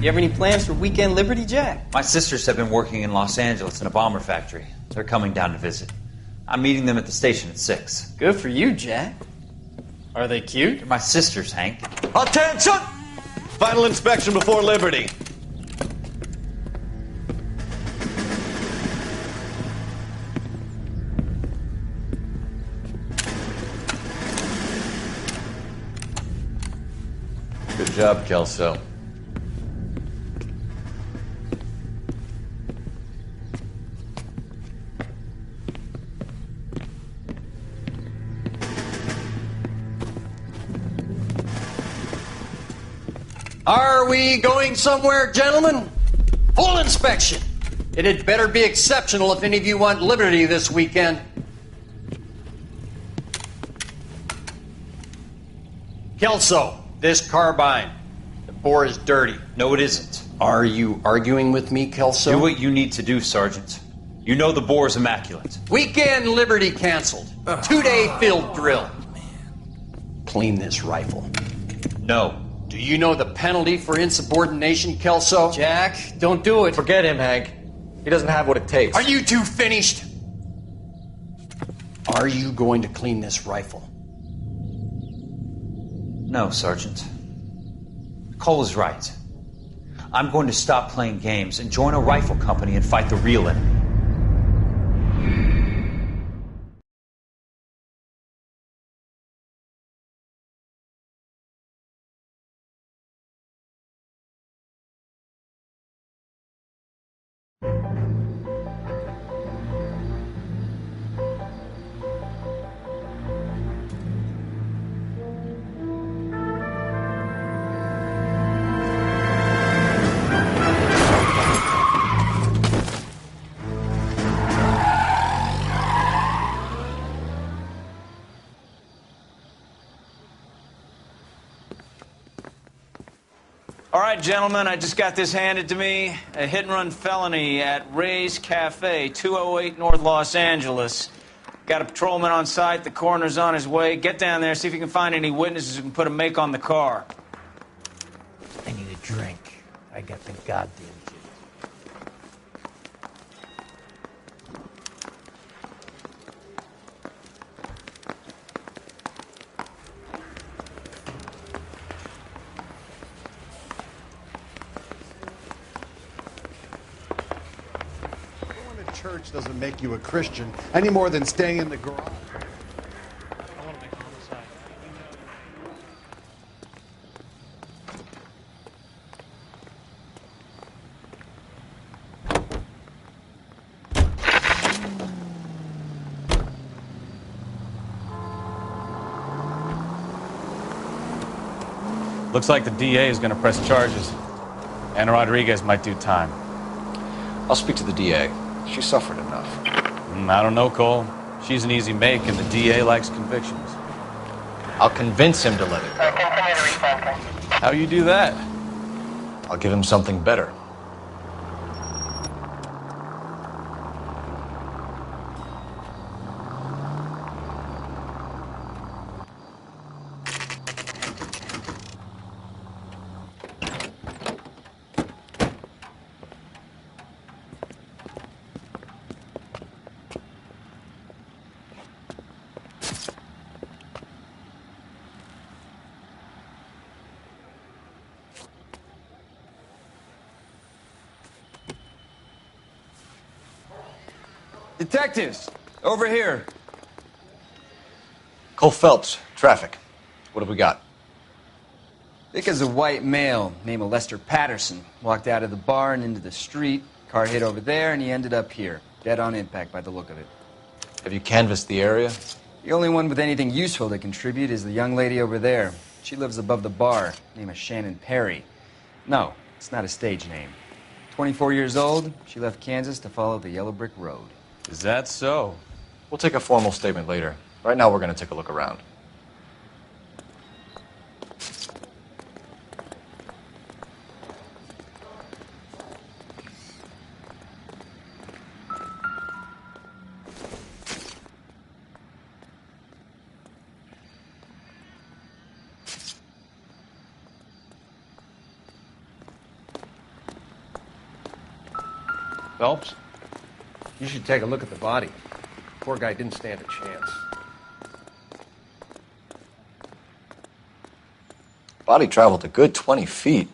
You have any plans for Weekend Liberty, Jack? My sisters have been working in Los Angeles in a bomber factory. They're coming down to visit. I'm meeting them at the station at 6. Good for you, Jack. Are they cute? They're my sisters, Hank. Attention! Final inspection before Liberty. Good job, Kelso. Are we going somewhere, gentlemen? Full inspection. It had better be exceptional if any of you want liberty this weekend. Kelso, this carbine. The bore is dirty. No, it isn't. Are you arguing with me, Kelso? Do what you need to do, Sergeant. You know the bore's immaculate. Weekend liberty canceled. 2-day field drill. Clean this rifle. No. Do you know the penalty for insubordination, Kelso? Jack, don't do it. Forget him, Hank. He doesn't have what it takes. Are you two finished? Are you going to clean this rifle? No, Sergeant. Cole is right. I'm going to stop playing games and join a rifle company and fight the real enemy. All right, gentlemen, I just got this handed to me. A hit-and-run felony at Ray's Cafe, 208 North Los Angeles. Got a patrolman on site. The coroner's on his way. Get down there, see if you can find any witnesses who can put a make on the car. I need a drink. I got the goddamn jitters. Church doesn't make you a Christian any more than staying in the garage. Looks like the DA is going to press charges. Anna Rodriguez might do time. I'll speak to the DA. She suffered enough. I don't know, Cole. She's an easy make, and the DA likes convictions. I'll convince him to let it go. Continue to refocus. How you do that? I'll give him something better. Detectives, over here. Cole Phelps, traffic. What have we got? Thick as a white male named Lester Patterson walked out of the bar and into the street. Car hit over there, and he ended up here. Dead on impact by the look of it. Have you canvassed the area? The only one with anything useful to contribute is the young lady over there. She lives above the bar. Name is Shannon Perry. No, it's not a stage name. 24 years old, she left Kansas to follow the Yellow Brick Road. Is that so? We'll take a formal statement later. Right now, we're going to take a look around. Phelps, you should take a look at the body. Poor guy didn't stand a chance. Body traveled a good 20 feet.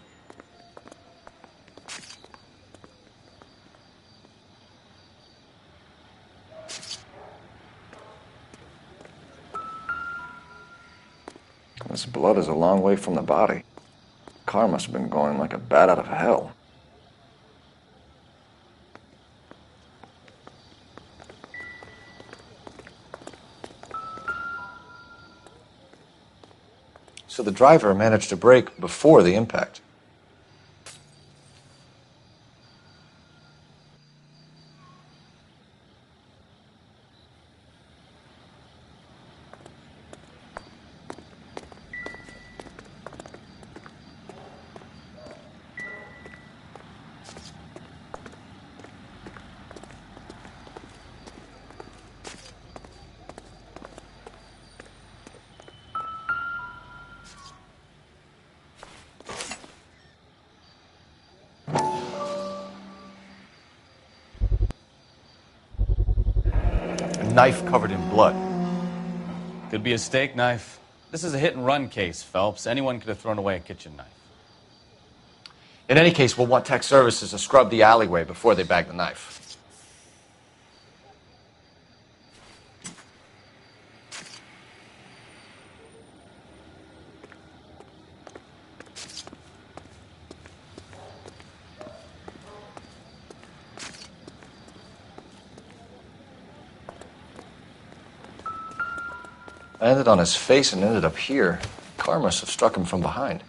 This blood is a long way from the body. The car must have been going like a bat out of hell. So the driver managed to brake before the impact. Knife covered in blood. Could be a steak knife. This is a hit-and-run case, Phelps. Anyone could have thrown away a kitchen knife. In any case, we'll want tech services to scrub the alleyway before they bag the knife. Landed on his face and ended up here. Car must have struck him from behind.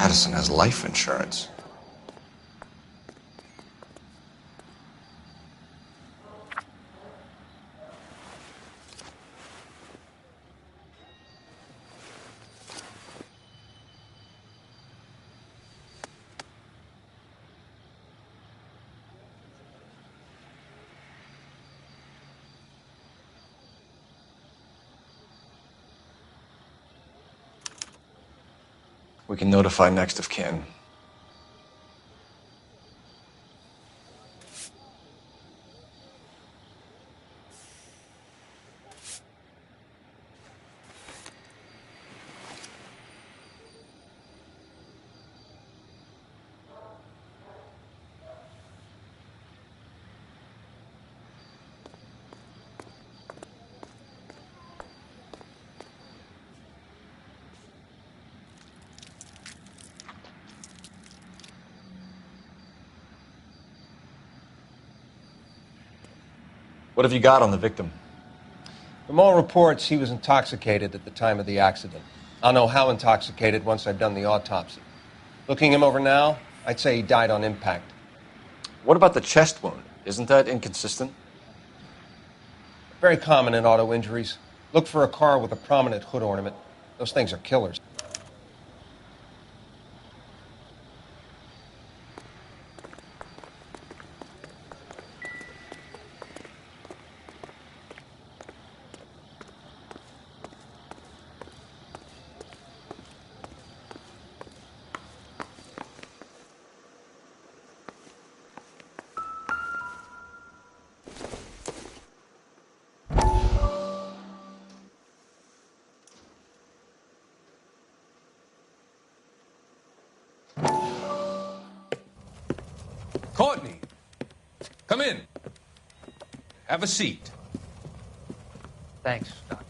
Addison has life insurance. We can notify next of kin. What have you got on the victim? From all reports, he was intoxicated at the time of the accident. I'll know how intoxicated once I've done the autopsy. Looking him over now, I'd say he died on impact. What about the chest wound? Isn't that inconsistent? Very common in auto injuries. Look for a car with a prominent hood ornament. Those things are killers. Courtney, come in. Have a seat. Thanks, Doctor.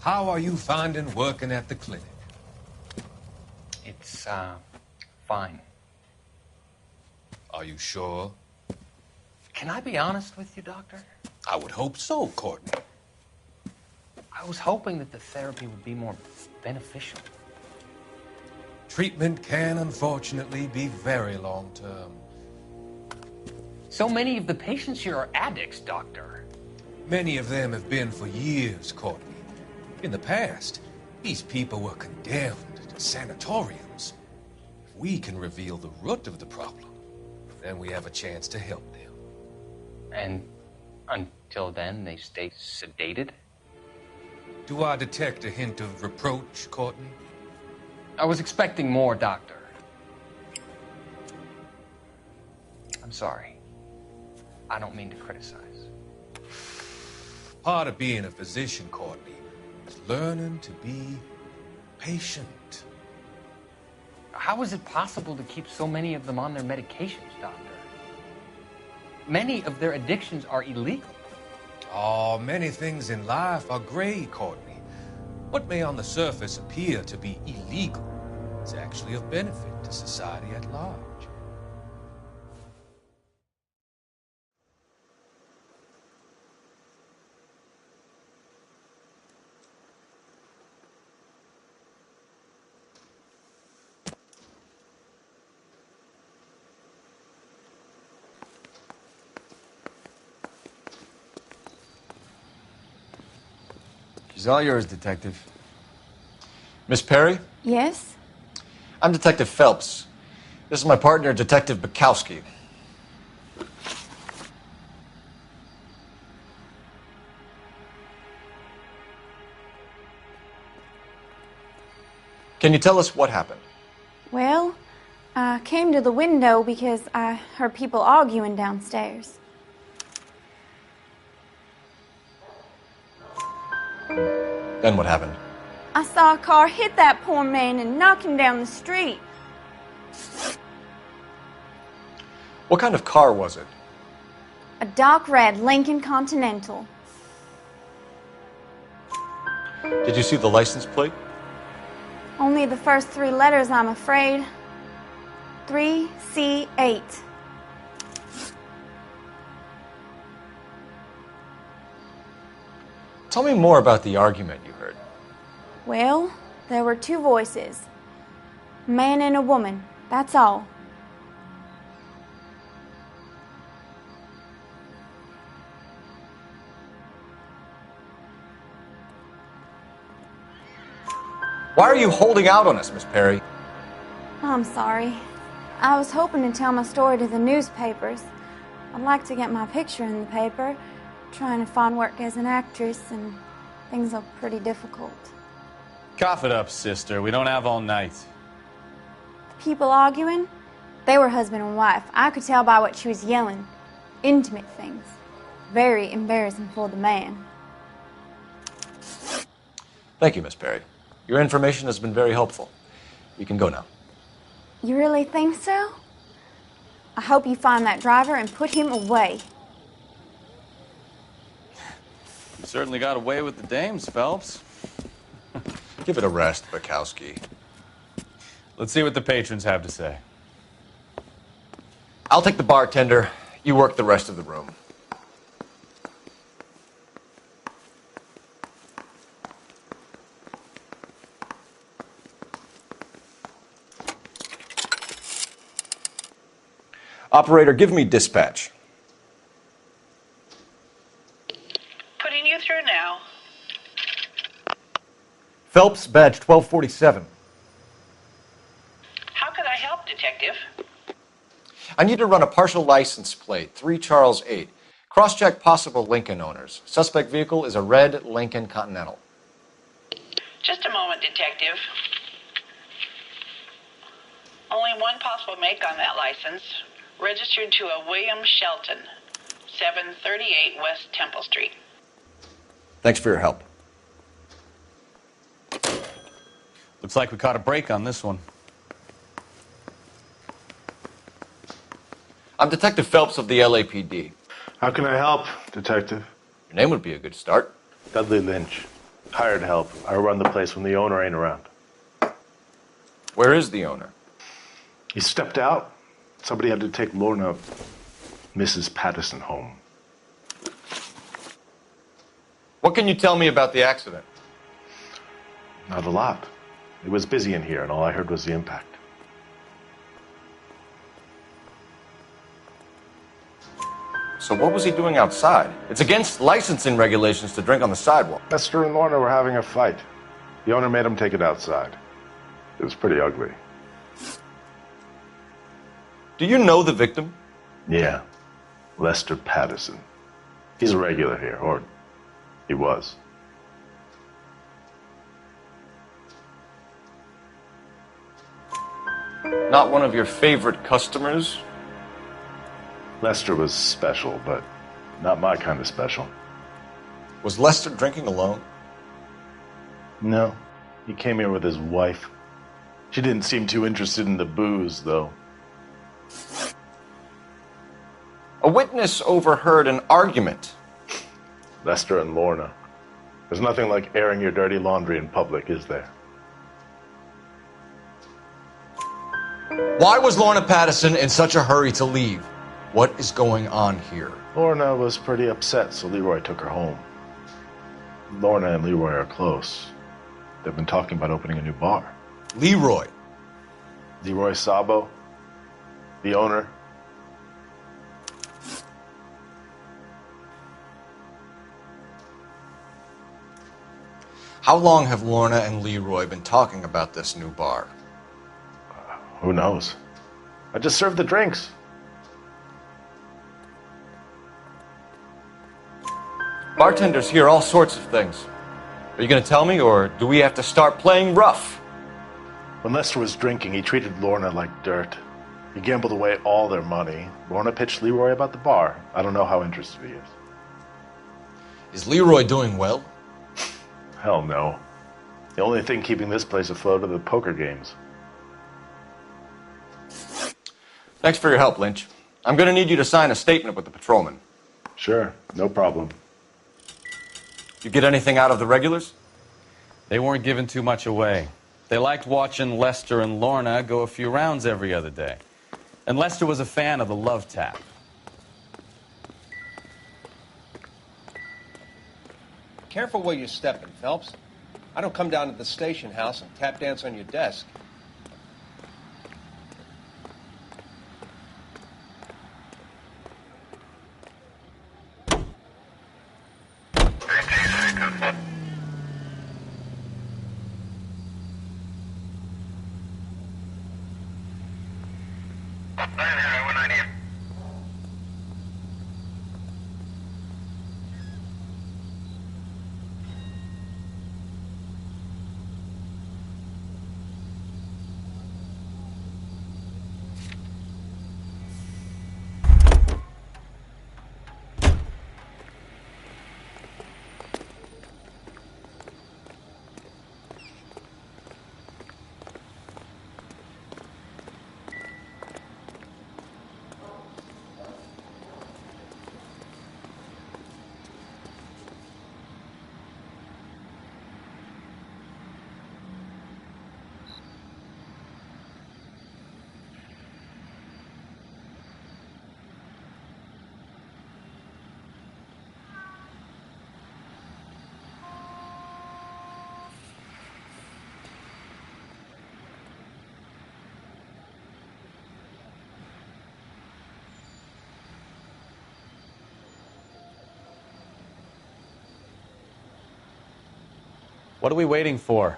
How are you finding working at the clinic? It's, fine. Are you sure? Can I be honest with you, Doctor? I would hope so, Courtney. I was hoping that the therapy would be more beneficial. Treatment can, unfortunately, be very long-term. So many of the patients here are addicts, Doctor. Many of them have been for years, Courtney. In the past, these people were condemned to sanatoriums. If we can reveal the root of the problem, then we have a chance to help them. And until then, they stay sedated? Do I detect a hint of reproach, Courtney? I was expecting more, Doctor. I'm sorry. I don't mean to criticize. Part of being a physician, Courtney, is learning to be patient. How is it possible to keep so many of them on their medications, Doctor? Many of their addictions are illegal. Oh, many things in life are gray, Courtney. What may on the surface appear to be illegal is actually of benefit to society at large. She's all yours, Detective. Miss Perry? Yes? I'm Detective Phelps. This is my partner, Detective Bukowski. Can you tell us what happened? Well, I came to the window because I heard people arguing downstairs. Then what happened? I saw a car hit that poor man and knock him down the street. What kind of car was it? A dark red Lincoln Continental. Did you see the license plate? Only the first three letters, I'm afraid. 3C8. Tell me more about the argument you heard. Well, there were two voices. A man and a woman, that's all. Why are you holding out on us, Miss Perry? I'm sorry. I was hoping to tell my story to the newspapers. I'd like to get my picture in the paper. Trying to find work as an actress, and things are pretty difficult. Cough it up, sister. We don't have all night. The people arguing, they were husband and wife. I could tell by what she was yelling. Intimate things. Very embarrassing for the man. Thank you, Miss Perry. Your information has been very helpful. You can go now. You really think so? I hope you find that driver and put him away. You certainly got away with the dames, Phelps. Give it a rest, Bukowski. Let's see what the patrons have to say. I'll take the bartender. You work the rest of the room. Operator, give me dispatch. Putting you through now. Phelps, badge 1247. How could I help, Detective? I need to run a partial license plate, 3 Charles 8. Cross-check possible Lincoln owners. Suspect vehicle is a red Lincoln Continental. Just a moment, Detective. Only one possible make on that license. Registered to a William Shelton, 738 West Temple Street. Thanks for your help. Looks like we caught a break on this one. I'm Detective Phelps of the LAPD. How can I help, Detective? Your name would be a good start. Dudley Lynch. Hired help. I run the place when the owner ain't around. Where is the owner? He stepped out. Somebody had to take Lorna, Mrs. Patterson, home. What can you tell me about the accident? Not a lot. It was busy in here, and all I heard was the impact. So what was he doing outside? It's against licensing regulations to drink on the sidewalk. Lester and Lorna were having a fight. The owner made him take it outside. It was pretty ugly. Do you know the victim? Yeah. Lester Patterson. He's a regular here, or he was. Not one of your favorite customers? Lester was special, but not my kind of special. Was Lester drinking alone? No. He came here with his wife. She didn't seem too interested in the booze, though. A witness overheard an argument. Lester and Lorna. There's nothing like airing your dirty laundry in public, is there? Why was Lorna Patterson in such a hurry to leave? What is going on here? Lorna was pretty upset, so Leroy took her home. Lorna and Leroy are close. They've been talking about opening a new bar. Leroy? Leroy Sabo, the owner. How long have Lorna and Leroy been talking about this new bar? Who knows? I just served the drinks. Bartenders hear all sorts of things. Are you going to tell me, or do we have to start playing rough? When Lester was drinking, he treated Lorna like dirt. He gambled away all their money. Lorna pitched Leroy about the bar. I don't know how interested he is. Is Leroy doing well? Hell no. The only thing keeping this place afloat are the poker games. Thanks for your help, Lynch. I'm going to need you to sign a statement with the patrolman. Sure, no problem. You get anything out of the regulars? They weren't giving too much away. They liked watching Lester and Lorna go a few rounds every other day. And Lester was a fan of the love tap. Careful where you're stepping, Phelps. I don't come down to the station house and tap dance on your desk. What are we waiting for?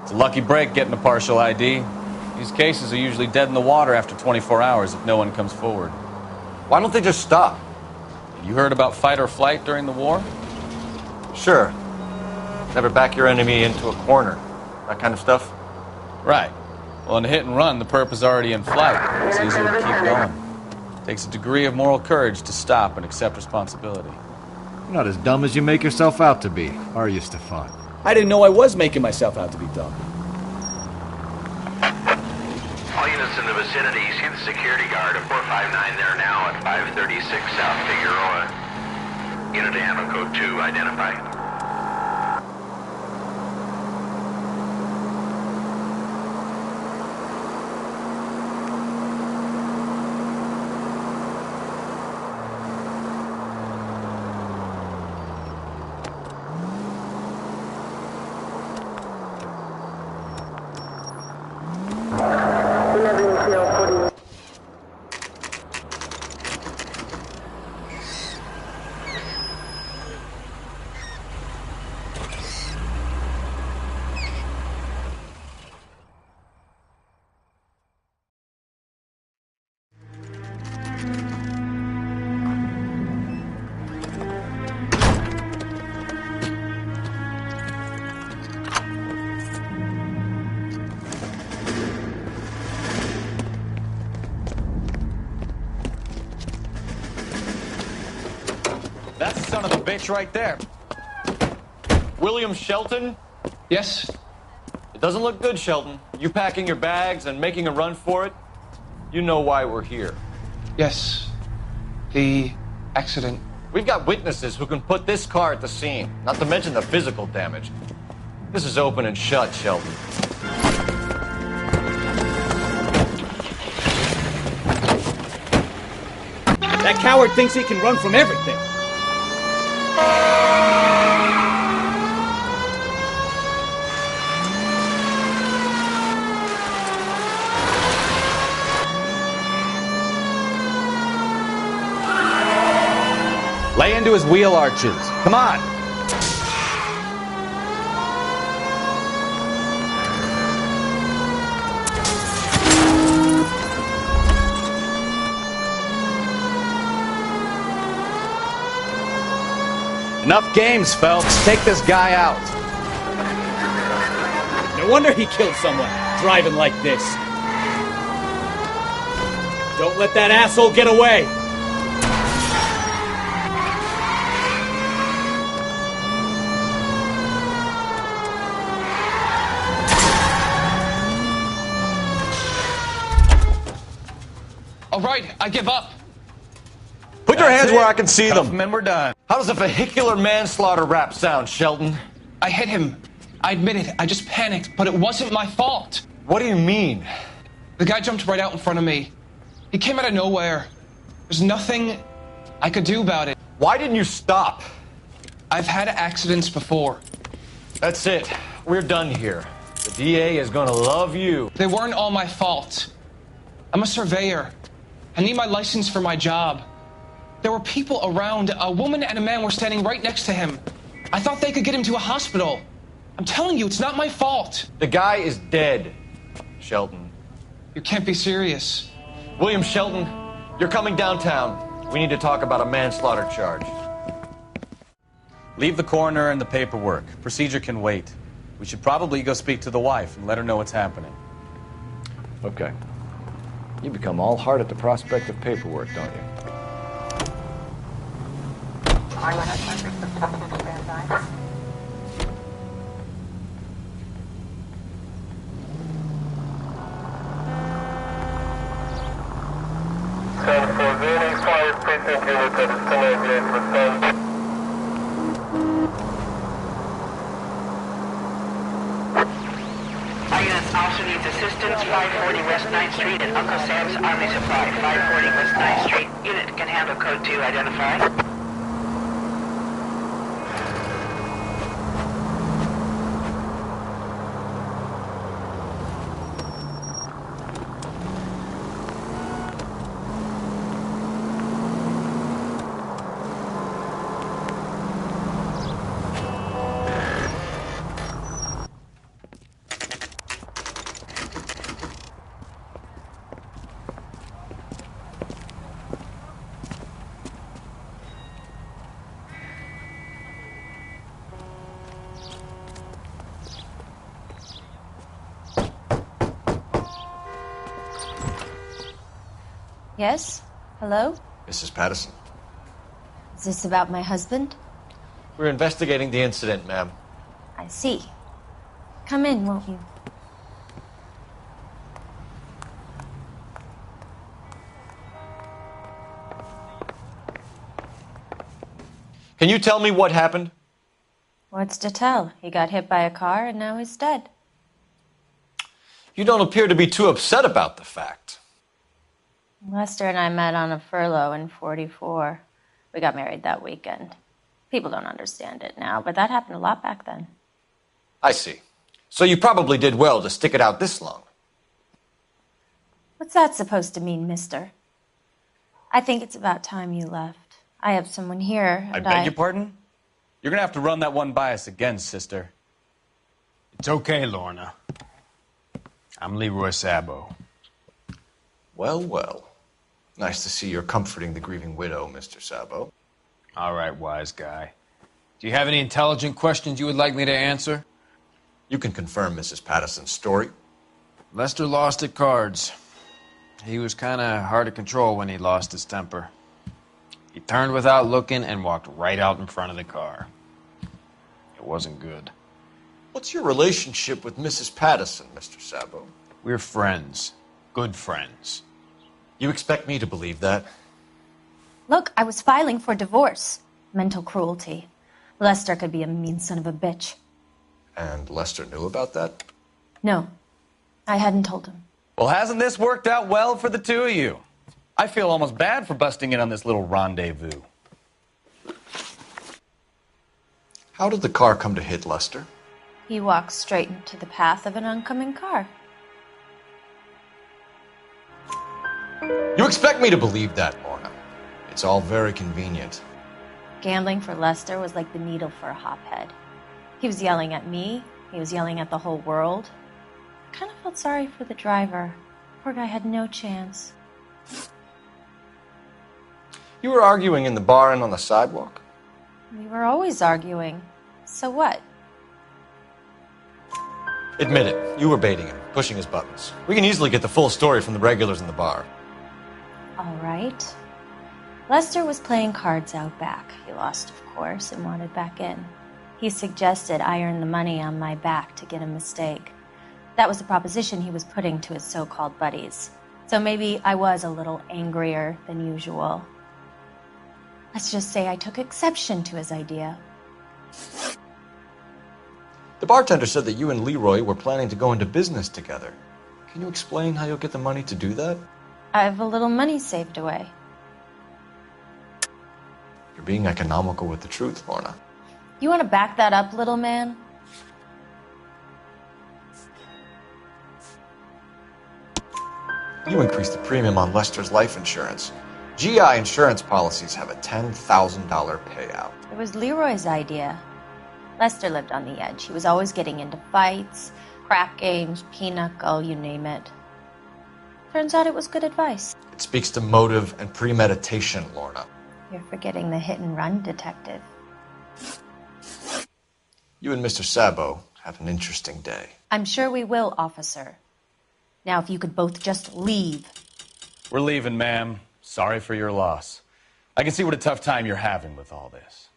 It's a lucky break getting a partial ID. These cases are usually dead in the water after 24 hours if no one comes forward. Why don't they just stop? You heard about fight or flight during the war? Sure. Never back your enemy into a corner. That kind of stuff? Right. Well, in a hit and run, the perp is already in flight. It's easier to keep going. Takes a degree of moral courage to stop and accept responsibility. You're not as dumb as you make yourself out to be, are you, Stefan? I didn't know I was making myself out to be dumb. All units in the vicinity, see the security guard at 459 there now at 536 South Figueroa. Unit to handle code 2, identify. That's the son of a bitch right there. William Shelton? Yes? It doesn't look good, Shelton. You packing your bags and making a run for it? You know why we're here. Yes. The accident. We've got witnesses who can put this car at the scene, not to mention the physical damage. This is open and shut, Shelton. That coward thinks he can run from everything. Lay into his wheel arches. Come on. Enough games, Phelps. Take this guy out. No wonder he killed someone, driving like this. Don't let that asshole get away. All right, I give up. Put your hands where I can see them. Men, we're done. How does a vehicular manslaughter rap sound, Shelton? I hit him. I admit it. I just panicked, but it wasn't my fault. What do you mean? The guy jumped right out in front of me. He came out of nowhere. There's nothing I could do about it. Why didn't you stop? I've had accidents before. That's it. We're done here. The DA is gonna love you. They weren't all my fault. I'm a surveyor. I need my license for my job. There were people around. A woman and a man were standing right next to him. I thought they could get him to a hospital. I'm telling you, it's not my fault. The guy is dead, Shelton. You can't be serious. William Shelton, you're coming downtown. We need to talk about a manslaughter charge. Leave the coroner and the paperwork. Procedure can wait. We should probably go speak to the wife and let her know what's happening. Okay. You become all heart at the prospect of paperwork, don't you? Also needs assistance, 540 West 9th Street at Uncle Sam's Army Supply, 540 West 9th Street. Unit can handle code 2, identify. Yes? Hello? Mrs. Patterson. Is this about my husband? We're investigating the incident, ma'am. I see. Come in, won't you? Can you tell me what happened? What's to tell? He got hit by a car and now he's dead. You don't appear to be too upset about the fact. Lester and I met on a furlough in '44. We got married that weekend. People don't understand it now, but that happened a lot back then. I see. So you probably did well to stick it out this long. What's that supposed to mean, mister? I think it's about time you left. I have someone here, I and beg your pardon? You're gonna have to run that one by us again, sister. It's okay, Lorna. I'm Leroy Sabo. Well, well. Nice to see you're comforting the grieving widow, Mr. Sabo. All right, wise guy. Do you have any intelligent questions you would like me to answer? You can confirm Mrs. Patterson's story. Lester lost at cards. He was kind of hard to control when he lost his temper. He turned without looking and walked right out in front of the car. It wasn't good. What's your relationship with Mrs. Patterson, Mr. Sabo? We're friends. Good friends. You expect me to believe that? Look, I was filing for divorce. Mental cruelty. Lester could be a mean son of a bitch. And Lester knew about that? No, I hadn't told him. Well, hasn't this worked out well for the two of you? I feel almost bad for busting in on this little rendezvous. How did the car come to hit Lester? He walked straight into the path of an oncoming car. You expect me to believe that, Lorna? It's all very convenient. Gambling for Lester was like the needle for a hophead. He was yelling at me. He was yelling at the whole world. I kind of felt sorry for the driver. Poor guy had no chance. You were arguing in the bar and on the sidewalk? We were always arguing. So what? Admit it, you were baiting him, pushing his buttons. We can easily get the full story from the regulars in the bar. All right. Lester was playing cards out back. He lost, of course, and wanted back in. He suggested I earn the money on my back to get a mistake. That was the proposition he was putting to his so-called buddies. So maybe I was a little angrier than usual. Let's just say I took exception to his idea. The bartender said that you and Leroy were planning to go into business together. Can you explain how you'll get the money to do that? I have a little money saved away. You're being economical with the truth, Lorna. You want to back that up, little man? You increased the premium on Lester's life insurance. GI insurance policies have a $10,000 payout. It was Leroy's idea. Lester lived on the edge. He was always getting into fights, crap games, pinochle, you name it. Turns out it was good advice. It speaks to motive and premeditation, Lorna. You're forgetting the hit-and-run detective. You and Mr. Sabo have an interesting day. I'm sure we will, officer. Now, if you could both just leave. We're leaving, ma'am. Sorry for your loss. I can see what a tough time you're having with all this.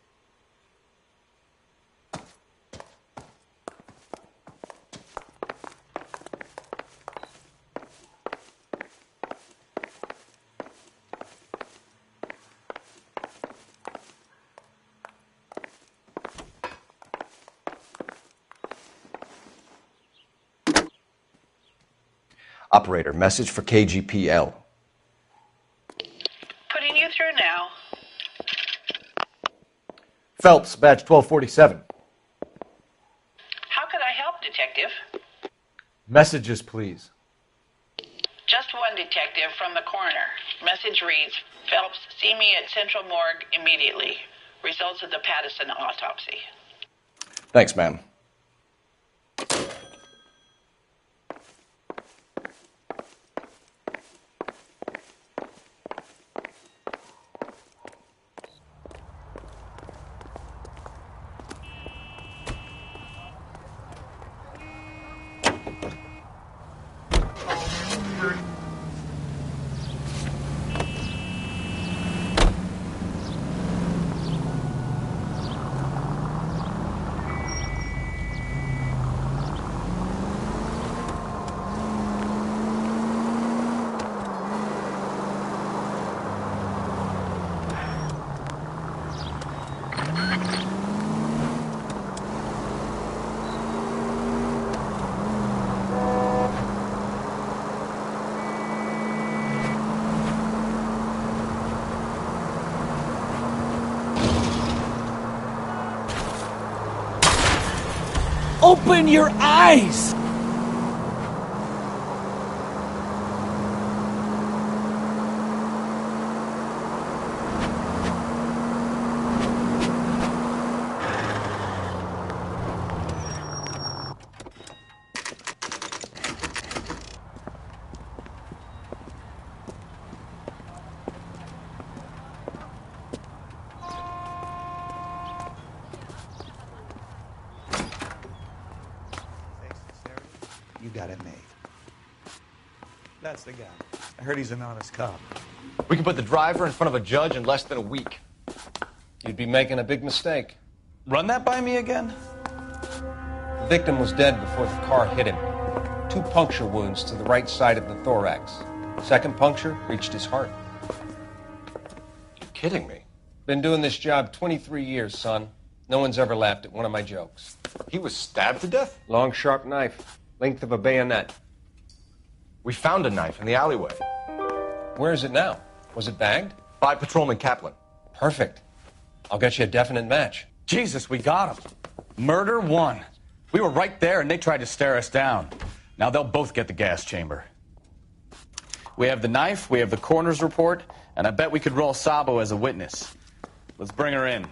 Operator, message for KGPL. Putting you through now. Phelps, badge 1247. How could I help, Detective? Messages, please. Just one detective from the coroner. Message reads, Phelps, see me at Central Morgue immediately. Results of the Patterson autopsy. Thanks, ma'am. Open your eyes! You got it made. That's the guy. I heard he's an honest cop. We can put the driver in front of a judge in less than a week. You'd be making a big mistake. Run that by me again? The victim was dead before the car hit him. 2 puncture wounds to the right side of the thorax. Second puncture reached his heart. You're kidding me. Been doing this job 23 years, son. No one's ever laughed at one of my jokes. He was stabbed to death? Long, sharp knife. Length of a bayonet. We found a knife in the alleyway. Where is it now? Was it bagged? By Patrolman Kaplan. Perfect. I'll get you a definite match. Jesus, we got him. Murder 1. We were right there and they tried to stare us down. Now they'll both get the gas chamber. We have the knife, we have the coroner's report, and I bet we could roll Sabo as a witness. Let's bring her in.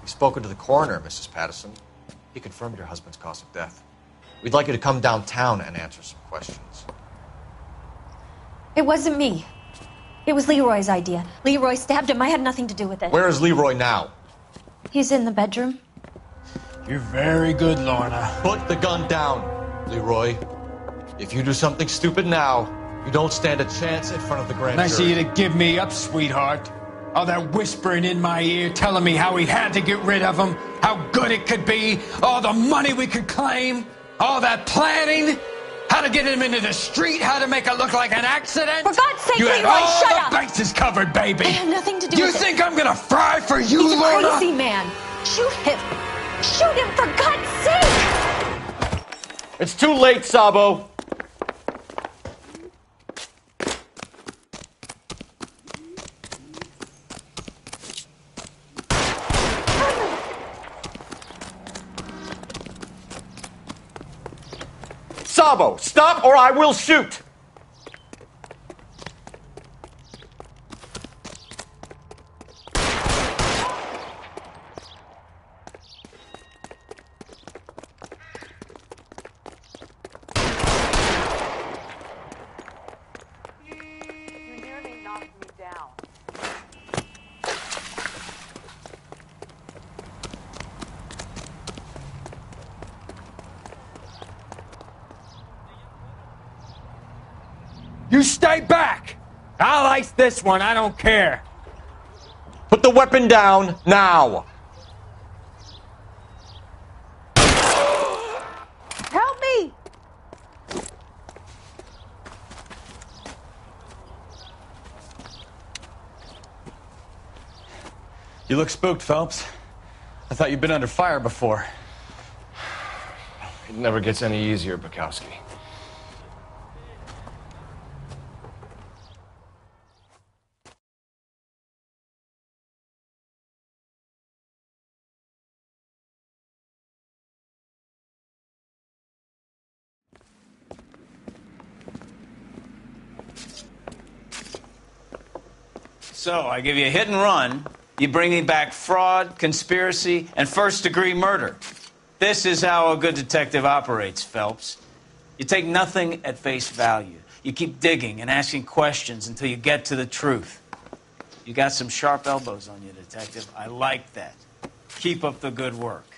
Spoken to the coroner, Mrs. Patterson. He confirmed your husband's cause of death. We'd like you to come downtown and answer some questions. It wasn't me. It was Leroy's idea. Leroy stabbed him. I had nothing to do with it. Where is Leroy now? He's in the bedroom. You're very good, Lorna. Put the gun down, Leroy. If you do something stupid now, you don't stand a chance in front of the grand jury. Nice of you to give me up, sweetheart. All that whispering in my ear, telling me how we had to get rid of him, how good it could be, all the money we could claim, all that planning, how to get him into the street, how to make it look like an accident. For God's sake, you Leroy, had all shut the up! bases covered, baby. I had nothing to do You with it. think I'm gonna fry for you, He's Lorna? a crazy man. Shoot him. Shoot him, for God's sake! It's too late, Sabo. Sabo, stop or I will shoot! You nearly knocked me down. You stay back! I'll ice this one, I don't care. Put the weapon down now! You look spooked, Phelps. I thought you'd been under fire before. It never gets any easier, Bukowski. So, I give you a hit and run. You bring me back fraud, conspiracy, and first-degree murder. This is how a good detective operates, Phelps. You take nothing at face value. You keep digging and asking questions until you get to the truth. You got some sharp elbows on you, detective. I like that. Keep up the good work.